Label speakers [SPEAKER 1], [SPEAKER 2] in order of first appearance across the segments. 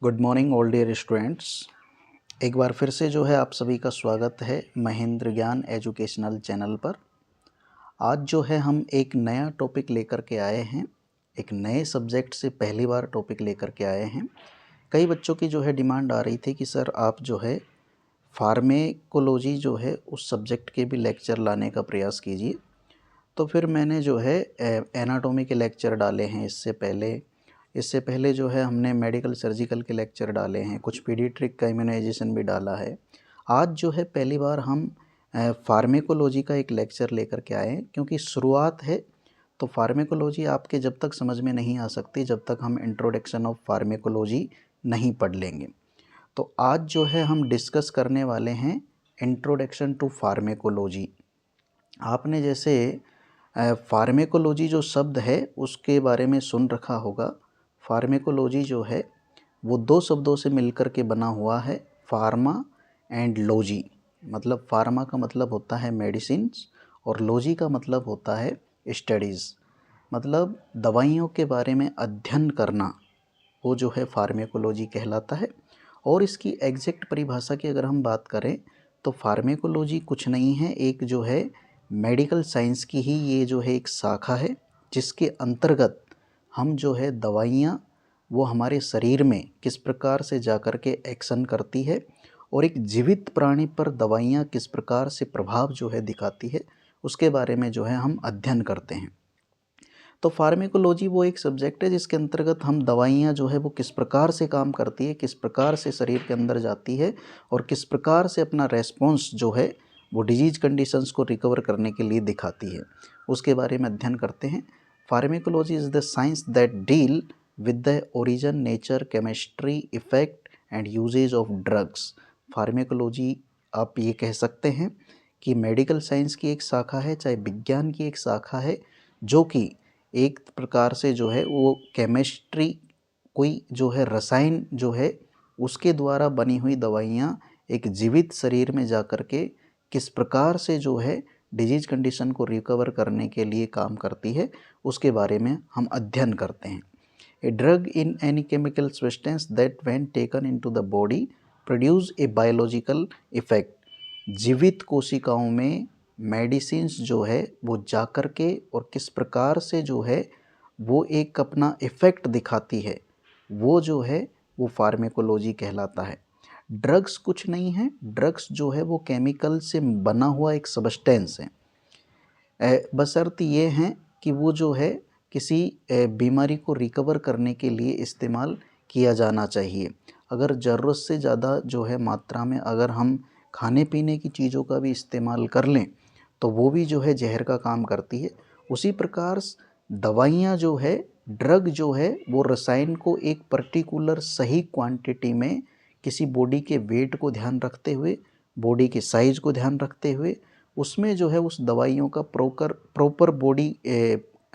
[SPEAKER 1] Good morning all dear students. एक बार फिर से जो है आप सभी का स्वागत है महेंद्र ज्ञान एजुकेशनल चैनल पर। आज जो है हम एक नया टॉपिक लेकर के आए हैं, एक नए सब्जेक्ट से पहली बार टॉपिक लेकर के आए हैं। कई बच्चों की जो है डिमांड आ रही थी कि सर आप जो है फार्मेकोलॉजी जो है उस सब्जेक्ट के भी लेक्चर लाने का प्रयास कीजिए। तो फिर मैंने जो है एनाटॉमी के लेक्चर डाले हैं इससे पहले जो है हमने मेडिकल सर्जिकल के लेक्चर डाले हैं, कुछ पीडियाट्रिक का इम्यूनाइजेशन भी डाला है। आज जो है पहली बार हम फार्मेकोलॉजी का एक लेक्चर लेकर के आए हैं, क्योंकि शुरुआत है। तो फार्मेकोलॉजी आपके जब तक समझ में नहीं आ सकती जब तक हम इंट्रोडक्शन ऑफ फार्मेकोलॉजी नहीं पढ़ लेंगे। तो आज जो है हम डिस्कस करने वाले हैं इंट्रोडक्शन टू फार्मेकोलॉजी। आपने जैसे फार्मेकोलॉजी जो शब्द है उसके बारे में सुन रखा होगा। फार्मेकोलॉजी जो है वो दो शब्दों से मिलकर के बना हुआ है, फार्मा एंड लॉजी। मतलब फार्मा का मतलब होता है मेडिसिन्स और लॉजी का मतलब होता है स्टडीज़, मतलब दवाइयों के बारे में अध्ययन करना, वो जो है फार्मेकोलॉजी कहलाता है। और इसकी एग्जैक्ट परिभाषा की अगर हम बात करें तो फार्मेकोलॉजी कुछ नहीं है, एक जो है मेडिकल साइंस की ही ये जो है एक शाखा है, जिसके अंतर्गत हम जो है दवाइयाँ वो हमारे शरीर में किस प्रकार से जाकर के एक्शन करती है और एक जीवित प्राणी पर दवाइयाँ किस प्रकार से प्रभाव जो है दिखाती है, उसके बारे में जो है हम अध्ययन करते हैं। तो फार्मेकोलॉजी वो एक सब्जेक्ट है जिसके अंतर्गत हम दवाइयाँ जो है वो किस प्रकार से काम करती है, किस प्रकार से शरीर के अंदर जाती है और किस प्रकार से अपना रेस्पॉन्स जो है वो डिजीज कंडीशंस को रिकवर करने के लिए दिखाती है, उसके बारे में अध्ययन करते हैं। Pharmacology is the science that deal with the origin, nature, chemistry, effect and uses of drugs. Pharmacology आप ये कह सकते हैं कि मेडिकल साइंस की एक शाखा है, चाहे विज्ञान की एक शाखा है, जो कि एक प्रकार से जो है वो केमिस्ट्री, कोई जो है रसायन जो है उसके द्वारा बनी हुई दवाइयाँ एक जीवित शरीर में जा कर के किस प्रकार से जो है डिजीज कंडीशन को रिकवर करने के लिए काम करती है, उसके बारे में हम अध्ययन करते हैं। A drug in any chemical substance that when taken into the body produce a biological effect. जीवित कोशिकाओं में मेडिसिन्स जो है वो जा कर के और किस प्रकार से जो है वो एक अपना इफ़ेक्ट दिखाती है, वो जो है वो फार्मेकोलॉजी कहलाता है। ड्रग्स कुछ नहीं है, ड्रग्स जो है वो केमिकल से बना हुआ एक सब्सटेंस है, बशर्त ये हैं कि वो जो है किसी बीमारी को रिकवर करने के लिए इस्तेमाल किया जाना चाहिए। अगर ज़रूरत से ज़्यादा जो है मात्रा में अगर हम खाने पीने की चीज़ों का भी इस्तेमाल कर लें तो वो भी जो है जहर का काम करती है। उसी प्रकार दवाइयाँ जो है, ड्रग जो है वो रसायन को एक पर्टिकुलर सही क्वांटिटी में किसी बॉडी के वेट को ध्यान रखते हुए, बॉडी के साइज़ को ध्यान रखते हुए उसमें जो है उस दवाइयों का प्रॉपर बॉडी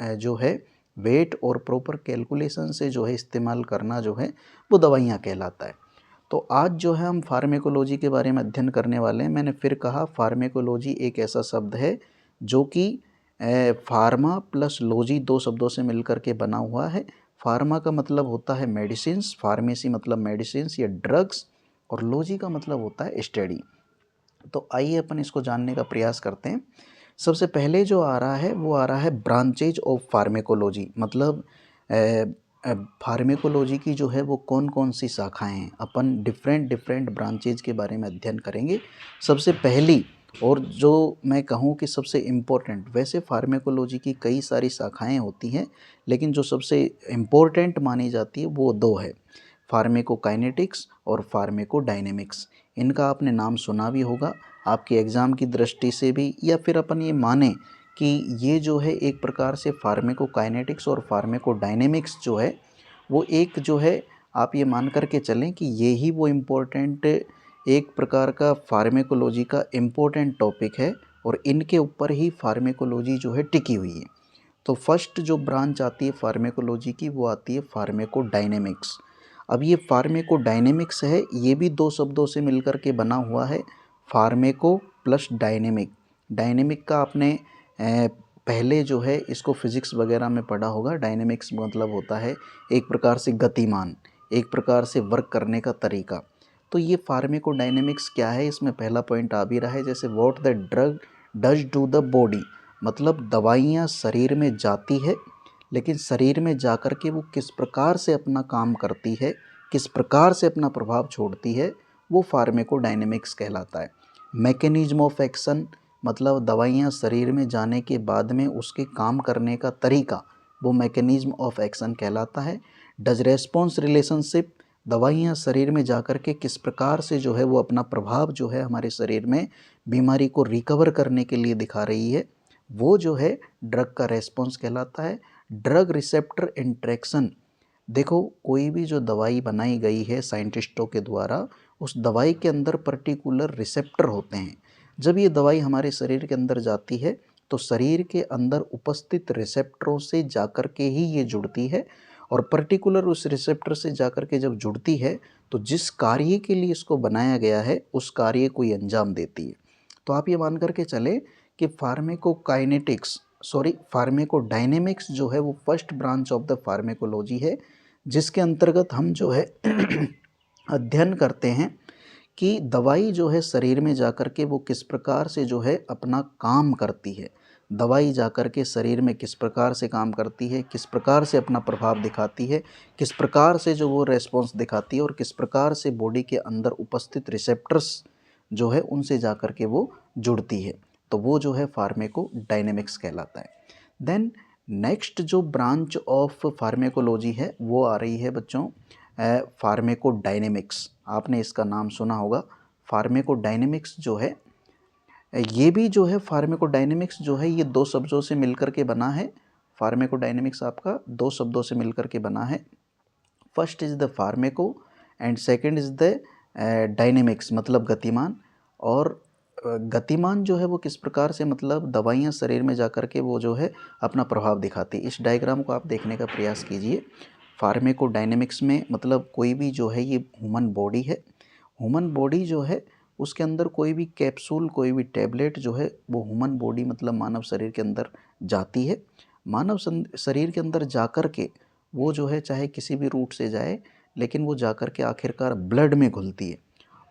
[SPEAKER 1] जो है वेट और प्रॉपर कैलकुलेशन से जो है इस्तेमाल करना जो है वो दवाइयाँ कहलाता है। तो आज जो है हम फार्मेकोलॉजी के बारे में अध्ययन करने वाले हैं। मैंने फिर कहा फार्मेकोलॉजी एक ऐसा शब्द है जो कि फार्मा प्लस लॉजी दो शब्दों से मिलकर के बना हुआ है। फार्मा का मतलब होता है मेडिसिन्स, फार्मेसी मतलब मेडिसिन्स या ड्रग्स, और लॉजी का मतलब होता है स्टडी। तो आइए अपन इसको जानने का प्रयास करते हैं। सबसे पहले जो आ रहा है वो आ रहा है ब्रांचेज ऑफ फार्मेकोलॉजी, मतलब फार्मेकोलॉजी की जो है वो कौन कौन सी शाखाएं हैं, अपन डिफरेंट ब्रांचेज के बारे में अध्ययन करेंगे। सबसे पहली और जो मैं कहूँ कि सबसे इम्पोर्टेंट, वैसे फार्मेकोलॉजी की कई सारी शाखाएं होती हैं लेकिन जो सबसे इम्पोर्टेंट मानी जाती है वो दो है, फार्मेकोकाइनेटिक्स और फार्मेकोडायनेमिक्स। इनका आपने नाम सुना भी होगा आपके एग्ज़ाम की दृष्टि से भी, या फिर अपन ये माने कि ये जो है एक प्रकार से फार्मेकोकाइनेटिक्स और फार्मेकोडायनेमिक्स जो है वो एक जो है आप ये मान कर के चलें कि ये ही वो इम्पोर्टेंट एक प्रकार का फार्मेकोलॉजी का इम्पोर्टेंट टॉपिक है और इनके ऊपर ही फार्मेकोलॉजी जो है टिकी हुई है। तो फर्स्ट जो ब्रांच आती है फार्मेकोलॉजी की वो आती है फार्मेकोडायनेमिक्स। अब ये फार्मेकोडायनेमिक्स है, ये भी दो शब्दों से मिलकर के बना हुआ है, फार्मेको प्लस डायनेमिक। डायनेमिक का आपने पहले जो है इसको फिज़िक्स वगैरह में पढ़ा होगा। डायनेमिक्स मतलब होता है एक प्रकार से गतिमान, एक प्रकार से वर्क करने का तरीका। तो ये फार्मेकोडायनेमिक्स क्या है, इसमें पहला पॉइंट आ भी रहा है, जैसे what the drug does to the body, मतलब दवाइयाँ शरीर में जाती है, लेकिन शरीर में जाकर के वो किस प्रकार से अपना काम करती है, किस प्रकार से अपना प्रभाव छोड़ती है, वो फार्मेकोडायनेमिक्स कहलाता है। मैकेनिज्म ऑफ एक्शन, मतलब दवाइयाँ शरीर में जाने के बाद में उसके काम करने का तरीका, वो मैकेनिज्म ऑफ एक्शन कहलाता है। डज रेस्पॉन्स रिलेशनशिप, दवाइयाँ शरीर में जाकर के किस प्रकार से जो है वो अपना प्रभाव जो है हमारे शरीर में बीमारी को रिकवर करने के लिए दिखा रही है, वो जो है ड्रग का रेस्पॉन्स कहलाता है। ड्रग रिसेप्टर इंट्रैक्शन, देखो कोई भी जो दवाई बनाई गई है साइंटिस्टों के द्वारा, उस दवाई के अंदर पर्टिकुलर रिसेप्टर होते हैं। जब ये दवाई हमारे शरीर के अंदर जाती है तो शरीर के अंदर उपस्थित रिसेप्टरों से जाकर के ही ये जुड़ती है, और पर्टिकुलर उस रिसेप्टर से जाकर के जब जुड़ती है तो जिस कार्य के लिए इसको बनाया गया है उस कार्य को ये अंजाम देती है। तो आप ये मान करके चले कि फार्मेकोडायनेमिक्स जो है वो first branch of the pharmacology है, जिसके अंतर्गत हम जो है अध्ययन करते हैं कि दवाई जो है शरीर में जाकर के वो किस प्रकार से जो है अपना काम करती है, दवाई जाकर के शरीर में किस प्रकार से काम करती है, किस प्रकार से अपना प्रभाव दिखाती है, किस प्रकार से जो वो रेस्पॉन्स दिखाती है, और किस प्रकार से बॉडी के अंदर उपस्थित रिसेप्टर्स जो है उनसे जाकर के वो जुड़ती है, तो वो जो है फार्मेकोडायनेमिक्स कहलाता है। देन नेक्स्ट जो ब्रांच ऑफ फार्मेकोलॉजी है वो आ रही है बच्चों फार्मेकोडायनेमिक्स। आपने इसका नाम सुना होगा। फार्मेकोडायनेमिक्स जो है ये भी जो है फार्मेकोडायनेमिक्स जो है ये दो शब्दों से मिलकर के बना है। फार्मेकोडायनेमिक्स आपका दो शब्दों से मिलकर के बना है। First is the pharmaco and second is the dynamics, मतलब गतिमान। और गतिमान जो है वो किस प्रकार से, मतलब दवाइयाँ शरीर में जाकर के वो जो है अपना प्रभाव दिखाती है। इस डायग्राम को आप देखने का प्रयास कीजिए। फार्मेकोडायनेमिक्स में मतलब कोई भी जो है ये ह्यूमन बॉडी है, ह्यूमन बॉडी जो है उसके अंदर कोई भी कैप्सूल, कोई भी टैबलेट जो है वो ह्यूमन बॉडी मतलब मानव शरीर के अंदर जाती है। मानव शरीर के अंदर जाकर के वो जो है चाहे किसी भी रूट से जाए, लेकिन वो जाकर के आखिरकार ब्लड में घुलती है,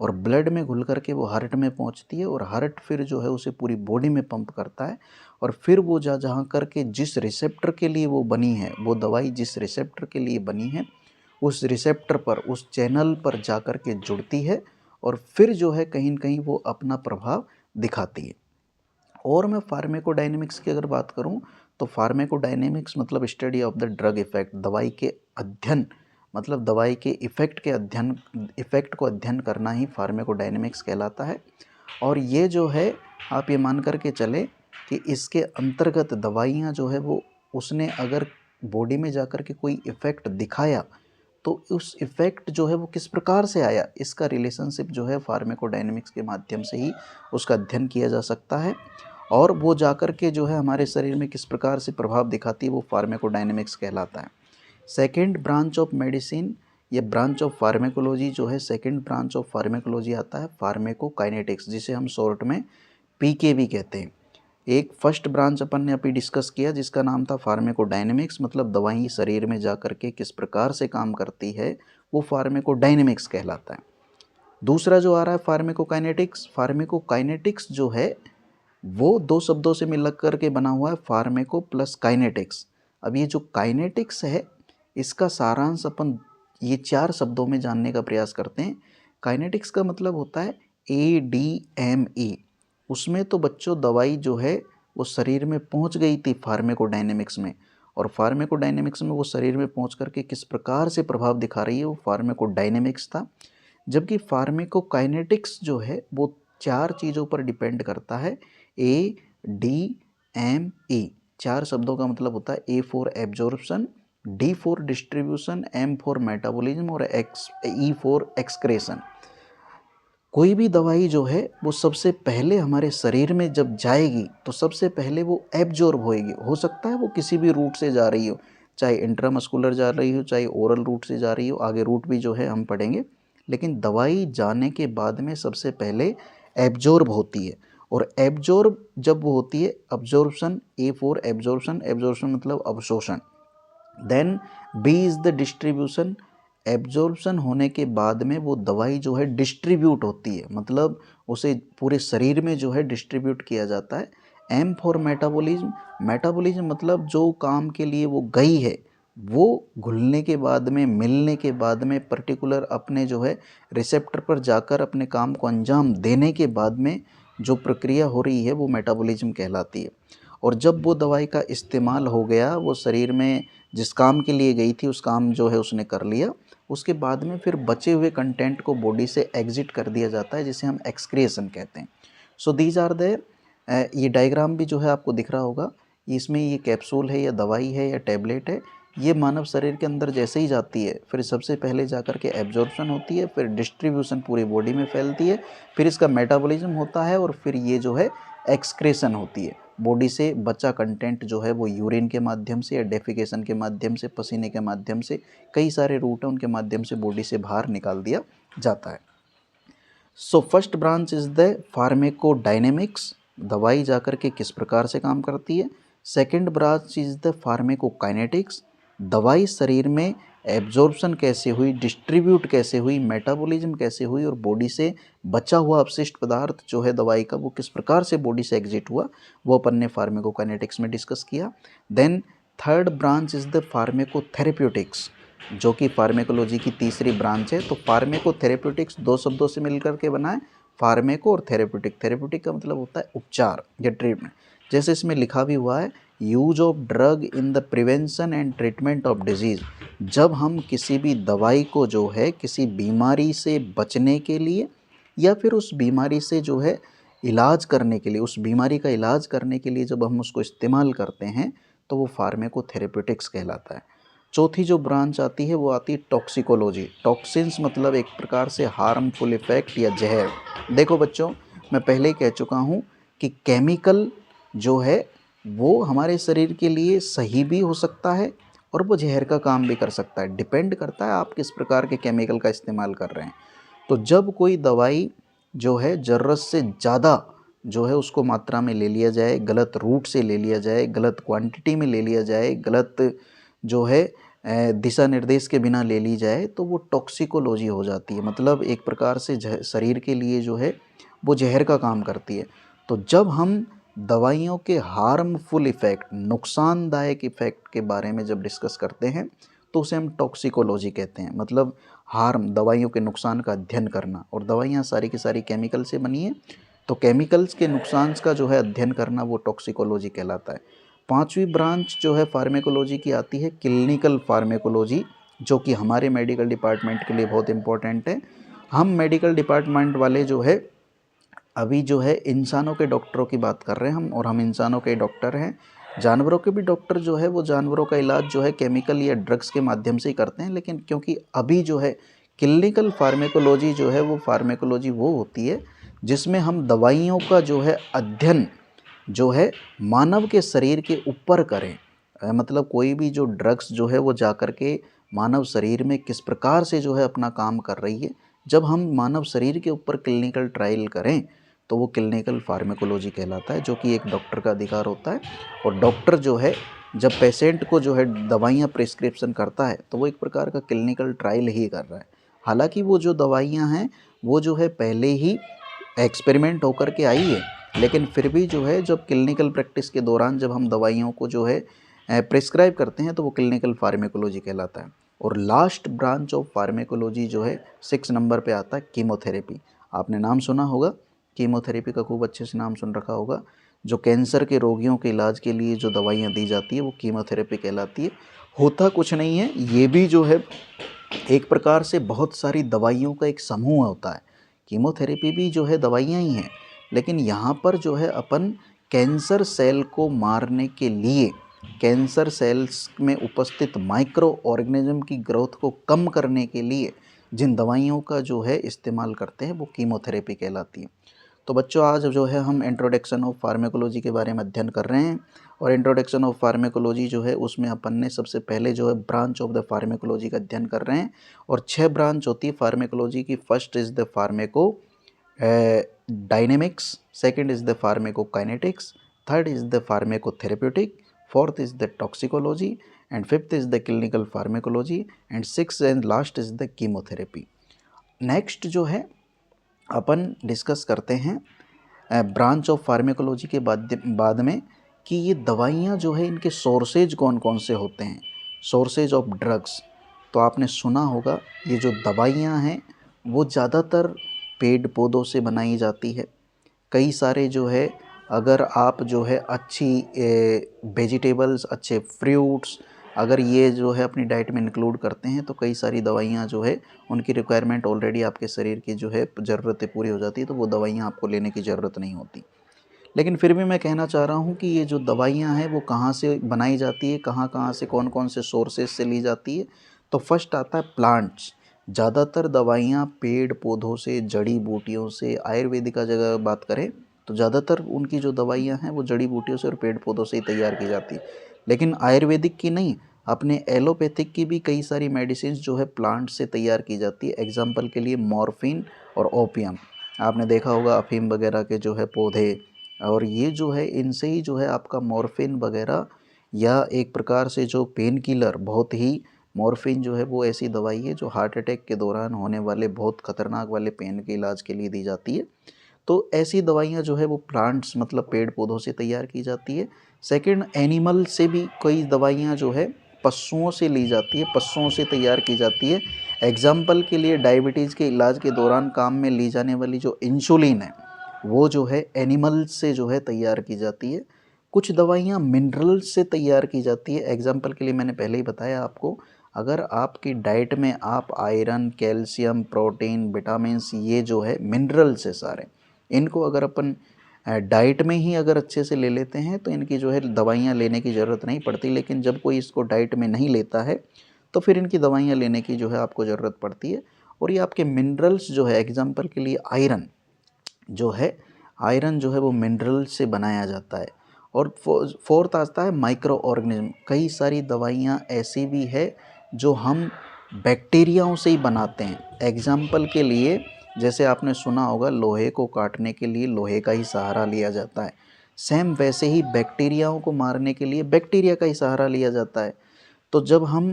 [SPEAKER 1] और ब्लड में घुल कर के वो हार्ट में पहुंचती है, और हार्ट फिर जो है उसे पूरी बॉडी में पंप करता है, और फिर वो जहाँ करके जिस रिसेप्टर के लिए वो बनी है, वो दवाई जिस रिसेप्टर के लिए बनी है उस रिसेप्टर पर, उस चैनल पर जा कर के जुड़ती है, और फिर जो है कहीं न कहीं वो अपना प्रभाव दिखाती है। और मैं फार्मेकोडायनेमिक्स की अगर बात करूं तो फार्मेकोडायनेमिक्स मतलब study of the drug effect, दवाई के अध्ययन, मतलब दवाई के इफेक्ट को अध्ययन करना ही फार्मेकोडायनेमिक्स कहलाता है। और ये जो है आप ये मान कर के चले कि इसके अंतर्गत दवाइयाँ जो है वो उसने अगर बॉडी में जाकर के कोई इफ़ेक्ट दिखाया तो उस इफ़ेक्ट जो है वो किस प्रकार से आया, इसका रिलेशनशिप जो है फार्मेकोडायनेमिक्स के माध्यम से ही उसका अध्ययन किया जा सकता है। और वो जाकर के जो है हमारे शरीर में किस प्रकार से प्रभाव दिखाती है वो फार्मेकोडायनेमिक्स कहलाता है। सेकेंड ब्रांच ऑफ मेडिसिन, ये ब्रांच ऑफ फार्मेकोलॉजी जो है सेकेंड ब्रांच ऑफ फार्मेकोलॉजी आता है फार्मेकोकाइनेटिक्स, जिसे हम शॉर्ट में पीके भी कहते हैं। एक फर्स्ट ब्रांच अपन ने अभी डिस्कस किया जिसका नाम था फार्मेकोडायनेमिक्स, मतलब दवाई शरीर में जा कर के किस प्रकार से काम करती है वो फार्मेकोडायनेमिक्स कहलाता है। दूसरा जो आ रहा है फार्मेकोकाइनेटिक्स, फार्मेकोकाइनेटिक्स जो है वो दो शब्दों से मिल कर के बना हुआ है, फार्मेको प्लस काइनेटिक्स। अब ये जो काइनेटिक्स है इसका सारांश अपन ये चार शब्दों में जानने का प्रयास करते हैं। काइनेटिक्स का मतलब होता है ADME। उसमें तो बच्चों दवाई जो है वो शरीर में पहुंच गई थी फार्मेकोडायनेमिक्स में, और फार्मेकोडायनेमिक्स में वो शरीर में पहुंच करके किस प्रकार से प्रभाव दिखा रही है वो फार्मेकोडायनेमिक्स था। जबकि फार्मेकोकाइनेटिक्स जो है वो चार चीज़ों पर डिपेंड करता है। ADME चार शब्दों का मतलब होता है A for absorption, D for distribution, M for metabolism और E फॉर एक्सक्रेशन। कोई भी दवाई जो है वो सबसे पहले हमारे शरीर में जब जाएगी तो सबसे पहले वो एब्जॉर्ब होएगी। हो सकता है वो किसी भी रूट से जा रही हो, चाहे इंट्रामस्कुलर जा रही हो, चाहे ओरल रूट से जा रही हो, आगे रूट भी जो है हम पढ़ेंगे, लेकिन दवाई जाने के बाद में सबसे पहले एब्जॉर्ब होती है। और एब्जॉर्ब जब वो होती है, absorption, A for absorption, absorption मतलब अवशोषण। Then B is the distribution, absorption होने के बाद में वो दवाई जो है डिस्ट्रीब्यूट होती है, मतलब उसे पूरे शरीर में जो है डिस्ट्रीब्यूट किया जाता है। एम फॉर मेटाबॉलिज्म, मेटाबॉलिज्म मतलब जो काम के लिए वो गई है वो घुलने के बाद में, मिलने के बाद में पर्टिकुलर अपने जो है रिसेप्टर पर जाकर अपने काम को अंजाम देने के बाद में जो प्रक्रिया हो रही है वो मेटाबॉलिज्म कहलाती है। और जब वो दवाई का इस्तेमाल हो गया, वो शरीर में जिस काम के लिए गई थी उस काम जो है उसने कर लिया, उसके बाद में फिर बचे हुए कंटेंट को बॉडी से एग्जिट कर दिया जाता है, जिसे हम एक्सक्रिएशन कहते हैं। So these are there. ये डायग्राम भी जो है आपको दिख रहा होगा, इसमें ये कैप्सूल है या दवाई है या टैबलेट है, ये मानव शरीर के अंदर जैसे ही जाती है फिर सबसे पहले जाकर के एब्जॉर्प्शन होती है, फिर डिस्ट्रीब्यूशन पूरी बॉडी में फैलती है, फिर इसका मेटाबॉलिज्म होता है और फिर ये जो है एक्सक्रेशन होती है। बॉडी से बचा कंटेंट जो है वो यूरिन के माध्यम से या डेफिकेशन के माध्यम से, पसीने के माध्यम से, कई सारे रूट हैं उनके माध्यम से बॉडी से बाहर निकाल दिया जाता है। So first branch is the pharmacodynamics, दवाई जाकर के किस प्रकार से काम करती है। Second branch is the pharmacokinetics, दवाई शरीर में एब्जॉर्प्शन कैसे हुई, डिस्ट्रीब्यूट कैसे हुई, मेटाबॉलिज्म कैसे हुई और बॉडी से बचा हुआ अपशिष्ट पदार्थ जो है दवाई का वो किस प्रकार से बॉडी से एग्जिट हुआ, वो अपन ने फार्मेकोकाइनेटिक्स में डिस्कस किया। Then third branch is the pharmacotherapeutics, जो कि फार्मेकोलॉजी की तीसरी ब्रांच है। तो फार्मेकोथेरेप्यूटिक्स दो शब्दों से मिलकर के बना है, फार्मेको और थेरेप्यूटिक। थेरेप्यूटिक का मतलब होता है उपचार या ट्रीटमेंट, जैसे इसमें लिखा भी हुआ है, use of drug in the prevention and treatment of disease. जब हम किसी भी दवाई को जो है किसी बीमारी से बचने के लिए या फिर उस बीमारी से जो है इलाज करने के लिए, उस बीमारी का इलाज करने के लिए जब हम उसको इस्तेमाल करते हैं तो वो फार्मेकोथेरेप्यूटिक्स कहलाता है। चौथी जो ब्रांच आती है वो आती है टॉक्सिकोलॉजी। टॉक्सिन्स मतलब एक प्रकार से हार्मफुल इफ़ेक्ट या जहर। देखो बच्चों, मैं पहले ही कह चुका हूँ कि केमिकल जो है वो हमारे शरीर के लिए सही भी हो सकता है और वो जहर का काम भी कर सकता है, डिपेंड करता है आप किस प्रकार के केमिकल का इस्तेमाल कर रहे हैं। तो जब कोई दवाई जो है ज़रूरत से ज़्यादा जो है उसको मात्रा में ले लिया जाए, गलत रूट से ले लिया जाए, गलत क्वांटिटी में ले लिया जाए, गलत जो है दिशा निर्देश के बिना ले ली जाए, तो वो टॉक्सिकोलॉजी हो जाती है। मतलब एक प्रकार से शरीर के लिए जो है वो जहर का काम करती है। तो जब हम दवाइयों के हार्मफुल इफ़ेक्ट, नुकसानदायक इफ़ेक्ट के बारे में जब डिस्कस करते हैं तो उसे हम टॉक्सिकोलॉजी कहते हैं। मतलब हार्म, दवाइयों के नुकसान का अध्ययन करना। और दवाइयाँ सारी की सारी केमिकल से बनी है, तो केमिकल्स के नुकसान का जो है अध्ययन करना वो टॉक्सिकोलॉजी कहलाता है। पांचवी ब्रांच जो है फार्मेकोलॉजी की आती है क्लिनिकल फार्मेकोलॉजी, जो कि हमारे मेडिकल डिपार्टमेंट के लिए बहुत इम्पोर्टेंट है। हम मेडिकल डिपार्टमेंट वाले जो है अभी जो है इंसानों के डॉक्टरों की बात कर रहे हैं हम, और हम इंसानों के डॉक्टर हैं। जानवरों के भी डॉक्टर जो है वो जानवरों का इलाज जो है केमिकल या ड्रग्स के माध्यम से ही करते हैं, लेकिन क्योंकि अभी जो है क्लिनिकल फार्मेकोलॉजी जो है वो फार्मेकोलॉजी वो होती है जिसमें हम दवाइयों का जो है अध्ययन जो है मानव के शरीर के ऊपर करें। मतलब कोई भी जो ड्रग्स जो है वो जा कर के मानव शरीर में किस प्रकार से जो है अपना काम कर रही है, जब हम मानव शरीर के ऊपर क्लिनिकल ट्रायल करें तो वो क्लिनिकल फार्मेकोलॉजी कहलाता है, जो कि एक डॉक्टर का अधिकार होता है। और डॉक्टर जो है जब पेशेंट को जो है दवाइयाँ प्रिस्क्रिप्शन करता है तो वो एक प्रकार का क्लिनिकल ट्रायल ही कर रहा है। हालांकि वो जो दवाइयाँ हैं वो जो है पहले ही एक्सपेरिमेंट होकर के आई है, लेकिन फिर भी जो है जब क्लिनिकल प्रैक्टिस के दौरान जब हम दवाइयों को जो है प्रिस्क्राइब करते हैं तो वो क्लिनिकल फार्मेकोलॉजी कहलाता है। और लास्ट ब्रांच ऑफ फार्मेकोलॉजी जो है 6 नंबर पे आता है कीमोथेरेपी। आपने नाम सुना होगा, कीमोथेरेपी का खूब अच्छे से नाम सुन रखा होगा। जो कैंसर के रोगियों के इलाज के लिए जो दवाइयाँ दी जाती है वो कीमोथेरेपी कहलाती है। होता कुछ नहीं है, ये भी जो है एक प्रकार से बहुत सारी दवाइयों का एक समूह होता है। कीमोथेरेपी भी जो है दवाइयाँ ही हैं, लेकिन यहाँ पर जो है अपन कैंसर सेल को मारने के लिए, कैंसर सेल्स में उपस्थित माइक्रो ऑर्गेनिज्म की ग्रोथ को कम करने के लिए जिन दवाइयों का जो है इस्तेमाल करते हैं वो कीमोथेरेपी कहलाती है। तो बच्चों, आज जो है हम इंट्रोडक्शन ऑफ फार्मेकोलॉजी के बारे में अध्ययन कर रहे हैं। और इंट्रोडक्शन ऑफ फार्मेकोलॉजी जो है उसमें अपन ने सबसे पहले जो है ब्रांच ऑफ द फार्मेकोलॉजी का अध्ययन कर रहे हैं। और 6 ब्रांच होती है फार्मेकोलॉजी की। First is the pharmacodynamics, second is the pharmacokinetics, third is the pharmacotherapeutic, fourth is the toxicology and fifth is the clinical pharmacology and six and last is the chemotherapy. Next जो है अपन discuss करते हैं branch of pharmacology के बाद में कि ये दवाइयाँ जो है इनके सोर्सेज कौन कौन से होते हैं, सोर्सेज ऑफ ड्रग्स। तो आपने सुना होगा ये जो दवाइयाँ हैं वो ज़्यादातर पेड़ पौधों से बनाई जाती है। कई सारे जो है अगर आप जो है अच्छी वेजिटेबल्स, अच्छे फ्रूट्स अगर ये जो है अपनी डाइट में इंक्लूड करते हैं तो कई सारी दवाइयाँ जो है उनकी रिक्वायरमेंट ऑलरेडी आपके शरीर की जो है ज़रूरतें पूरी हो जाती है, तो वो दवाइयाँ आपको लेने की ज़रूरत नहीं होती। लेकिन फिर भी मैं कहना चाह रहा हूँ कि ये जो दवाइयाँ हैं वो कहाँ से बनाई जाती है, कहाँ कहाँ से कौन कौन से सोर्सेज से ली जाती है। तो फर्स्ट आता है प्लांट्स। ज़्यादातर दवाइयाँ पेड़ पौधों से, जड़ी बूटियों से, आयुर्वेदिक का जगह बात करें तो ज़्यादातर उनकी जो दवाइयाँ हैं वो जड़ी बूटियों से और पेड़ पौधों से ही तैयार की जाती है। लेकिन आयुर्वेदिक की नहीं, अपने एलोपैथिक की भी कई सारी मेडिसिन जो है प्लांट से तैयार की जाती है। एग्जाम्पल के लिए मॉर्फिन और ओपियम, आपने देखा होगा अफीम वगैरह के जो है पौधे, और ये जो है इनसे ही जो है आपका मॉर्फिन वगैरह या एक प्रकार से जो पेन किलर, बहुत ही मॉर्फिन जो है वो ऐसी दवाई है जो हार्ट अटैक के दौरान होने वाले बहुत खतरनाक वाले पेन के इलाज के लिए दी जाती है। तो ऐसी दवाइयाँ जो है वो प्लांट्स मतलब पेड़ पौधों से तैयार की जाती है। सेकंड, एनिमल से भी कई दवाइयाँ जो है पशुओं से ली जाती है, पशुओं से तैयार की जाती है। एग्जाम्पल के लिए डायबिटीज़ के इलाज के दौरान काम में ली जाने वाली जो इंसुलिन है वो जो है एनिमल से जो है तैयार की जाती है। कुछ दवाइयाँ मिनरल से तैयार की जाती है। एग्जाम्पल के लिए मैंने पहले ही बताया आपको, अगर आपकी डाइट में आप आयरन, कैल्शियम, प्रोटीन, विटामिन्स, ये जो है मिनरल्स है सारे, इनको अगर अपन डाइट में ही अगर अच्छे से ले लेते हैं तो इनकी जो है दवाइयाँ लेने की ज़रूरत नहीं पड़ती। लेकिन जब कोई इसको डाइट में नहीं लेता है तो फिर इनकी दवाइयाँ लेने की जो है आपको ज़रूरत पड़ती है। और ये आपके मिनरल्स जो है, एग्जाम्पल के लिए आयरन जो है, आयरन जो है वो मिनरल से बनाया जाता है। और फोर्थ आता है माइक्रो ऑर्गेनिज्म। कई सारी दवाइयाँ ऐसी भी है जो हम बैक्टीरियाओं से ही बनाते हैं। एग्जाम्पल के लिए जैसे आपने सुना होगा लोहे को काटने के लिए लोहे का ही सहारा लिया जाता है, सेम वैसे ही बैक्टीरियाओं को मारने के लिए बैक्टीरिया का ही सहारा लिया जाता है। तो जब हम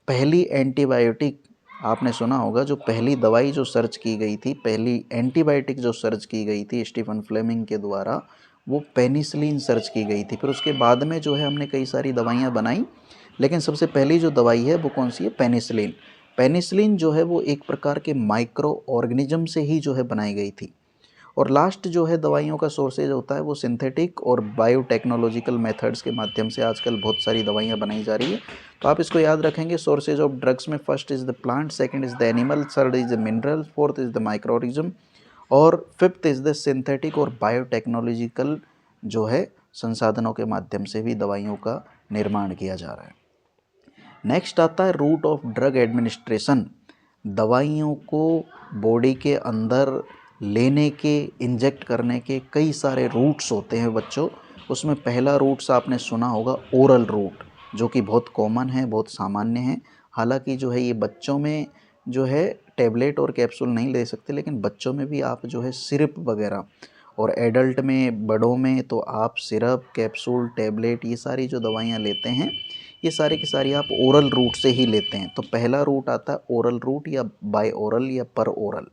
[SPEAKER 1] पहली एंटीबायोटिक, आपने सुना होगा जो पहली दवाई जो सर्च की गई थी, पहली एंटीबायोटिक जो सर्च की गई थी स्टीफन फ्लेमिंग के द्वारा, वो पेनिसिलिन सर्च की गई थी। फिर उसके बाद में जो है हमने कई सारी दवाइयाँ बनाई, लेकिन सबसे पहली जो दवाई है वो कौन सी है? पेनिसिलिन। पेनिसिलिन जो है वो एक प्रकार के माइक्रो ऑर्गेनिज्म से ही जो है बनाई गई थी। और लास्ट जो है दवाइयों का सोर्सेज होता है वो सिंथेटिक और बायोटेक्नोलॉजिकल मेथड्स के माध्यम से आजकल बहुत सारी दवाइयाँ बनाई जा रही है। तो आप इसको याद रखेंगे, सोर्सेज ऑफ ड्रग्स में first is the plant, second is the animal, third is the mineral, fourth is the micro organism और फिफ्थ इज़ द सिंथेटिक और बायोटेक्नोलॉजिकल जो है संसाधनों के माध्यम से भी दवाइयों का निर्माण किया जा रहा है। नेक्स्ट आता है रूट ऑफ ड्रग एडमिनिस्ट्रेशन। दवाइयों को बॉडी के अंदर लेने के, इंजेक्ट करने के कई सारे रूट्स होते हैं बच्चों। उसमें पहला रूट्स आपने सुना होगा ओरल रूट, जो कि बहुत कॉमन है, बहुत सामान्य है। हालांकि जो है ये बच्चों में जो है टेबलेट और कैप्सूल नहीं ले सकते, लेकिन बच्चों में भी आप जो है सिरप वगैरह, और एडल्ट में, बड़ों में तो आप सिरप, कैप्सूल, टेबलेट, ये सारी जो दवाइयाँ लेते हैं ये सारी की सारी आप ओरल रूट से ही लेते हैं। तो पहला रूट आता है ओरल रूट या बाय ओरल या पर ओरल।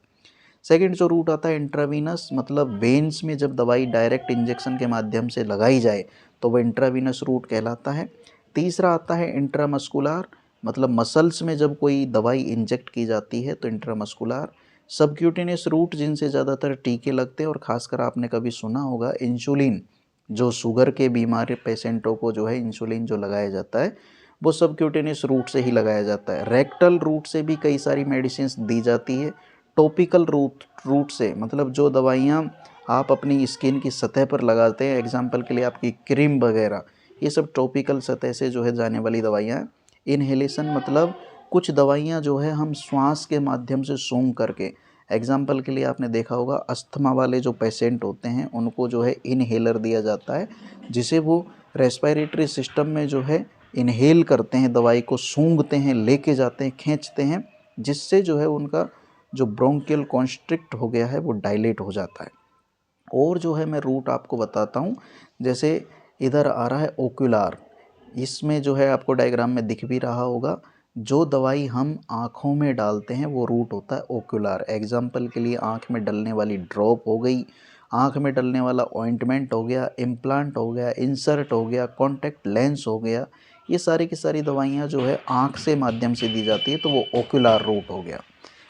[SPEAKER 1] सेकंड जो रूट आता है इंट्रावीनस, मतलब वेन्स में जब दवाई डायरेक्ट इंजेक्शन के माध्यम से लगाई जाए तो वह इंट्रावीनस रूट कहलाता है। तीसरा आता है इंट्रामस्कुलर, मतलब मसल्स में जब कोई दवाई इंजेक्ट की जाती है तो इंट्रामस्कुलर। सबक्यूटेनियस रूट जिनसे ज़्यादातर टीके लगते हैं, और ख़ासकर आपने कभी सुना होगा इंसुलिन, जो शुगर के बीमार पेशेंटों को जो है इंसुलिन जो लगाया जाता है वो सबक्यूटेनियस रूट से ही लगाया जाता है। रेक्टल रूट से भी कई सारी मेडिसिन दी जाती है। टॉपिकल रूट से, मतलब जो दवाइयाँ आप अपनी स्किन की सतह पर लगाते हैं, एग्जाम्पल के लिए आपकी क्रीम वगैरह, ये सब टॉपिकल सतह से जो है जाने वाली दवाइयाँ हैं। इनहेलेशन, मतलब कुछ दवाइयाँ जो है हम श्वास के माध्यम से सूंघ करके, एग्जाम्पल के लिए आपने देखा होगा अस्थमा वाले जो पेशेंट होते हैं उनको जो है इनहेलर दिया जाता है, जिसे वो रेस्पिरेटरी सिस्टम में जो है इनहेल करते हैं, दवाई को सूंघते हैं, लेके जाते हैं, खींचते हैं, जिससे जो है उनका जो ब्रोंकियल कॉन्स्ट्रिक्ट हो गया है वो डायलेट हो जाता है। और जो है मैं रूट आपको बताता हूँ, जैसे इधर आ रहा है ओक्यूलर, इसमें जो है आपको डायग्राम में दिख भी रहा होगा, जो दवाई हम आँखों में डालते हैं वो रूट होता है ओक्युलर। एग्जाम्पल के लिए आँख में डलने वाली ड्रॉप हो गई, आँख में डलने वाला ऑइंटमेंट हो गया, इम्प्लांट हो गया, इंसर्ट हो गया, कॉन्टैक्ट लेंस हो गया, ये सारी की सारी दवाइयाँ जो है आँख से माध्यम से दी जाती है, तो वो ओक्युलर रूट हो गया।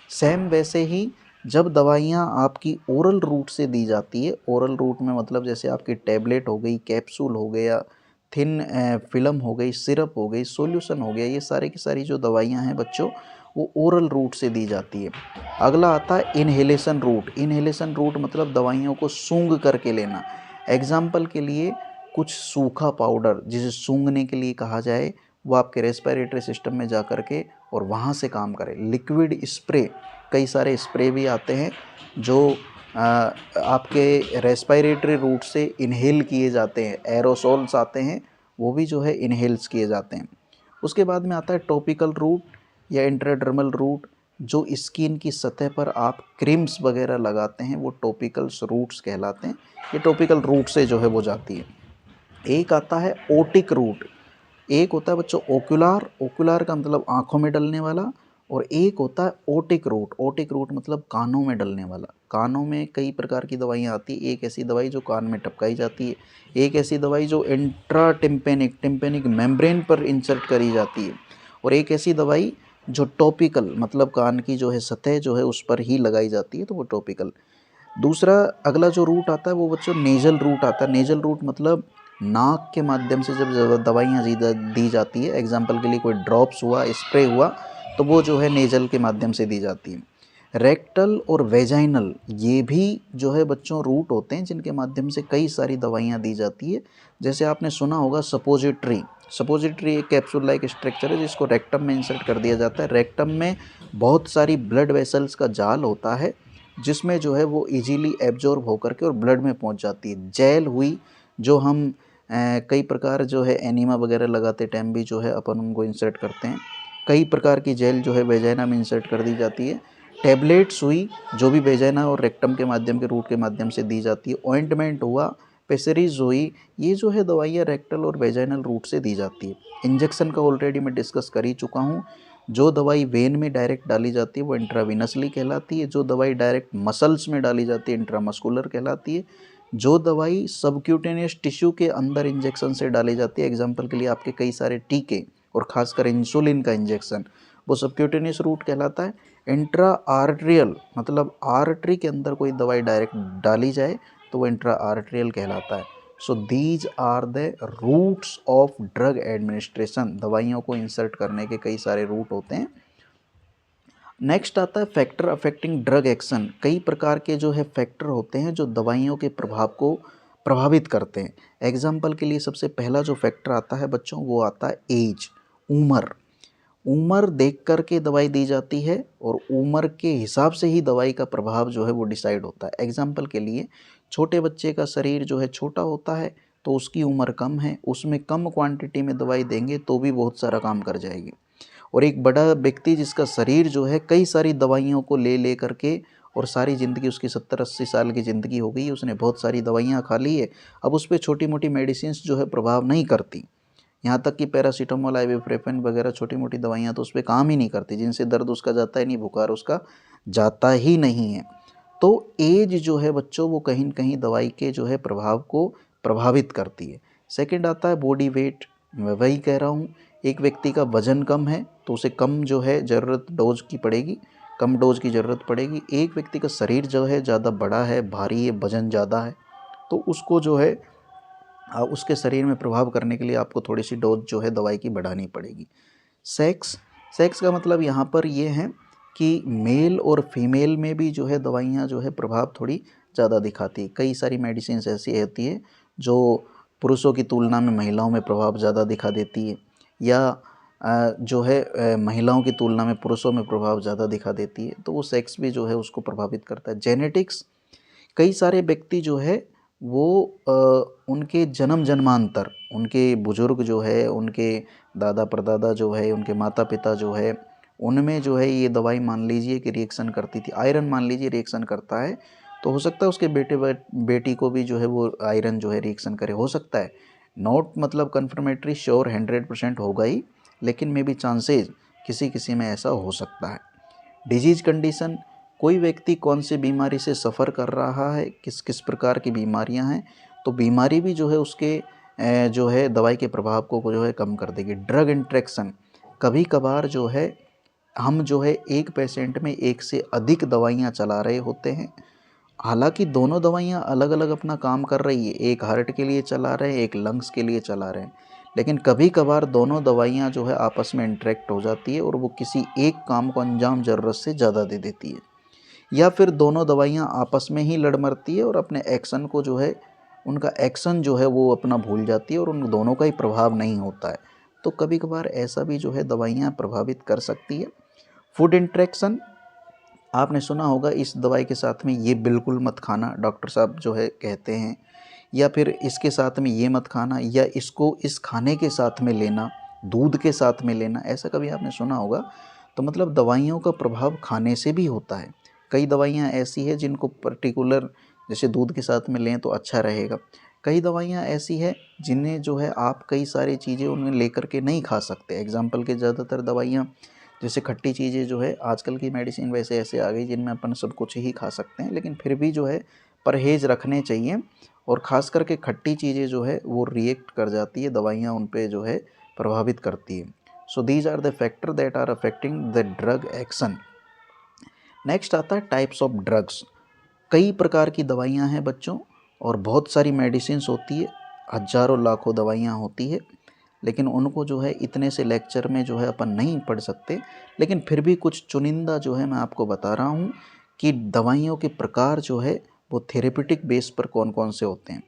[SPEAKER 1] सेम वैसे ही जब दवाइयाँ आपकी ओरल रूट से दी जाती है, ओरल रूट में मतलब जैसे आपकी टैबलेट हो गई, कैप्सूल हो गया, थिन फिल्म हो गई, सिरप हो गई, सॉल्यूशन हो गया, ये सारी की सारी जो दवाइयाँ हैं बच्चों, वो ओरल रूट से दी जाती है। अगला आता है इन्हेलेशन रूट। इन्हेलेशन रूट मतलब दवाइयों को सूंघ करके लेना। एग्जाम्पल के लिए कुछ सूखा पाउडर जिसे सूंघने के लिए कहा जाए, वो आपके रेस्पिरेटरी सिस्टम में जा कर के और वहाँ से काम करे। लिक्विड स्प्रे, कई सारे स्प्रे भी आते हैं जो आपके रेस्पिरेटरी रूट से इन्हेल किए जाते हैं। एरोसोल्स आते हैं, वो भी जो है इन्हेल्स किए जाते हैं। उसके बाद में आता है टॉपिकल रूट या इंट्राडर्मल रूट, जो स्किन की सतह पर आप क्रीम्स वगैरह लगाते हैं, वो टॉपिकल्स रूट्स कहलाते हैं। ये टॉपिकल रूट से जो है वो जाती है। एक आता है ओटिक रूट। एक होता है बच्चों ओक्युलर, ओक्युलर का मतलब आंखों में डलने वाला, और एक होता है ओटिक रूट। ओटिक रूट मतलब कानों में डलने वाला। कानों में कई प्रकार की दवाइयाँ आती है। एक ऐसी दवाई जो कान में टपकाई जाती है, एक ऐसी दवाई जो इंट्रा टिम्पेनिक मेम्ब्रेन पर इंसर्ट करी जाती है, और एक ऐसी दवाई जो टॉपिकल मतलब कान की जो है सतह जो है उस पर ही लगाई जाती है, तो वो टॉपिकल। दूसरा अगला जो रूट आता है वो बच्चों नेजल रूट आता है। नेजल रूट मतलब नाक के माध्यम से जब दवाइयाँ दी जाती है, एग्जाम्पल के लिए कोई ड्रॉप्स हुआ, स्प्रे हुआ, तो वो जो है नेजल के माध्यम से दी जाती है। रेक्टल और वेजाइनल, ये भी जो है बच्चों रूट होते हैं जिनके माध्यम से कई सारी दवाइयाँ दी जाती है। जैसे आपने सुना होगा सपोजिट्री। सपोजिट्री एक कैप्सूल लाइक स्ट्रक्चर है जिसको रेक्टम में इंसर्ट कर दिया जाता है। रेक्टम में बहुत सारी ब्लड वेसल्स का जाल होता है जिसमें जो है वो इजीली एब्जॉर्ब होकर के और ब्लड में पहुंच जाती है। जेल हुई जो हम कई प्रकार जो है एनीमा वगैरह लगाते टाइम भी जो है अपन उनको इंसर्ट करते हैं। कई प्रकार की जेल जो है वेजाइना में इंसर्ट कर दी जाती है। टैबलेट्स हुई जो भी वेजाइना और रेक्टम के माध्यम के रूट के माध्यम से दी जाती है। ऑइंटमेंट हुआ, पेसरीज हुई, ये जो है दवाइयाँ रेक्टल और वेजाइनल रूट से दी जाती है। इंजेक्शन का ऑलरेडी मैं डिस्कस कर ही चुका हूँ। जो दवाई वेन में डायरेक्ट डाली जाती है वो इंट्राविनसली कहलाती है। जो दवाई डायरेक्ट मसल्स में डाली जाती है इंट्रामस्कुलर कहलाती है। जो दवाई सबक्यूटेनियस टिश्यू के अंदर इंजेक्शन से डाली जाती है, एग्जाम्पल के लिए आपके कई सारे टीके और खासकर इंसुलिन का इंजेक्शन, वो सबक्यूटेनियस रूट कहलाता है। इंट्रा आर्ट्रियल मतलब आर्टरी के अंदर कोई दवाई डायरेक्ट डाली जाए तो वो इंट्रा आर्ट्रियल कहलाता है। So these are the routes of drug administration. दवाइयों को इंसर्ट करने के कई सारे रूट होते हैं। नेक्स्ट आता है फैक्टर अफेक्टिंग ड्रग एक्शन। कई प्रकार के जो है फैक्टर होते हैं जो दवाइयों के प्रभाव को प्रभावित करते हैं। एग्जाम्पल के लिए सबसे पहला जो फैक्टर आता है बच्चों वो आता है एज, उम्र। उम्र देख कर के दवाई दी जाती है और उम्र के हिसाब से ही दवाई का प्रभाव जो है वो डिसाइड होता है। एग्जाम्पल के लिए छोटे बच्चे का शरीर जो है छोटा होता है तो उसकी उम्र कम है, उसमें कम क्वांटिटी में दवाई देंगे तो भी बहुत सारा काम कर जाएगी। और एक बड़ा व्यक्ति जिसका शरीर जो है कई सारी दवाइयों को ले करके और सारी ज़िंदगी उसकी 70-80 साल की ज़िंदगी हो गई, उसने बहुत सारी दवाइयाँ खा ली है, अब उस पर छोटी मोटी मेडिसिन्स जो है प्रभाव नहीं करती। यहाँ तक कि पैरासीटामोल, आइबुप्रोफेन वगैरह छोटी मोटी दवाइयाँ तो उस पर काम ही नहीं करती, जिनसे दर्द उसका जाता ही नहीं, बुखार उसका जाता ही नहीं है। तो एज जो है बच्चों वो कहीं न कहीं दवाई के जो है प्रभाव को प्रभावित करती है। सेकंड आता है बॉडी वेट। मैं वही कह रहा हूँ, एक व्यक्ति का वजन कम है तो उसे कम जो है ज़रूरत डोज की पड़ेगी, कम डोज की ज़रूरत पड़ेगी। एक व्यक्ति का शरीर जो है ज़्यादा बड़ा है, भारी है, वजन ज़्यादा है, तो उसको जो है उसके शरीर में प्रभाव करने के लिए आपको थोड़ी सी डोज जो है दवाई की बढ़ानी पड़ेगी। सेक्स, सेक्स का मतलब यहाँ पर ये है कि मेल और फीमेल में भी जो है दवाइयाँ जो है प्रभाव थोड़ी ज़्यादा दिखाती है। कई सारी मेडिसिन ऐसी होती है जो पुरुषों की तुलना में महिलाओं में प्रभाव ज़्यादा दिखा देती है, या जो है महिलाओं की तुलना में पुरुषों में प्रभाव ज़्यादा दिखा देती है, तो वो सेक्स भी जो है उसको प्रभावित करता है। जेनेटिक्स, कई सारे व्यक्ति जो है वो उनके जन्म जन्मांतर, उनके बुजुर्ग जो है, उनके दादा परदादा जो है, उनके माता पिता जो है, उनमें जो है ये दवाई मान लीजिए कि रिएक्शन करती थी। आयरन मान लीजिए रिएक्शन करता है, तो हो सकता है उसके बेटी को भी जो है वो आयरन जो है रिएक्शन करे, हो सकता है। नॉट मतलब कन्फर्मेटरी श्योर 100% होगा ही, लेकिन मे बी चांसेस किसी किसी में ऐसा हो सकता है। डिजीज कंडीशन, कोई व्यक्ति कौन सी बीमारी से सफ़र कर रहा है, किस किस प्रकार की बीमारियां हैं, तो बीमारी भी जो है उसके जो है दवाई के प्रभाव को जो है कम कर देगी। ड्रग इंट्रैक्शन, कभी कभार जो है हम जो है एक पेशेंट में एक से अधिक दवाइयाँ चला रहे होते हैं, हालांकि दोनों दवाइयाँ अलग अलग अपना काम कर रही है, एक हार्ट के लिए चला रहे हैं, एक लंग्स के लिए चला रहे हैं, लेकिन कभी कभार दोनों दवाइयाँ जो है आपस में इंटरेक्ट हो जाती है और वो किसी एक काम को अंजाम ज़रूरत से ज़्यादा दे देती है, या फिर दोनों दवाइयाँ आपस में ही लड़ मरती है और अपने एक्शन को जो है, उनका एक्शन जो है वो अपना भूल जाती है और उन दोनों का ही प्रभाव नहीं होता है। तो कभी कभार ऐसा भी जो है दवाइयाँ प्रभावित कर सकती है। फूड इंट्रैक्शन, आपने सुना होगा इस दवाई के साथ में ये बिल्कुल मत खाना, डॉक्टर साहब जो है कहते हैं, या फिर इसके साथ में ये मत खाना, या इसको इस खाने के साथ में लेना, दूध के साथ में लेना, ऐसा कभी आपने सुना होगा। तो मतलब दवाइयों का प्रभाव खाने से भी होता है। कई दवाइयाँ ऐसी है जिनको पर्टिकुलर जैसे दूध के साथ में लें तो अच्छा रहेगा। कई दवाइयाँ ऐसी है जिन्हें जो है आप कई सारी चीज़ें उन्हें लेकर के नहीं खा सकते। एग्जाम्पल के ज़्यादातर दवाइयाँ जैसे खट्टी चीज़ें जो है, आजकल की मेडिसिन वैसे ऐसे आ गई जिनमें अपन सब कुछ ही खा सकते हैं, लेकिन फिर भी जो है परहेज़ रखने चाहिए, और ख़ास करके खट्टी चीज़ें जो है वो रिएक्ट कर जाती है, दवाइयाँ उन पे जो है प्रभावित करती है। So these are the factor that are affecting the drug action. Next आता है टाइप्स ऑफ ड्रग्स। कई प्रकार की दवाइयाँ हैं बच्चों, और बहुत सारी मेडिसिन्स होती है, हज़ारों लाखों दवाइयाँ होती है, लेकिन उनको जो है इतने से लेक्चर में जो है अपन नहीं पढ़ सकते, लेकिन फिर भी कुछ चुनिंदा जो है मैं आपको बता रहा हूँ कि दवाइयों के प्रकार जो है वो थेरेपेटिक बेस पर कौन कौन से होते हैं।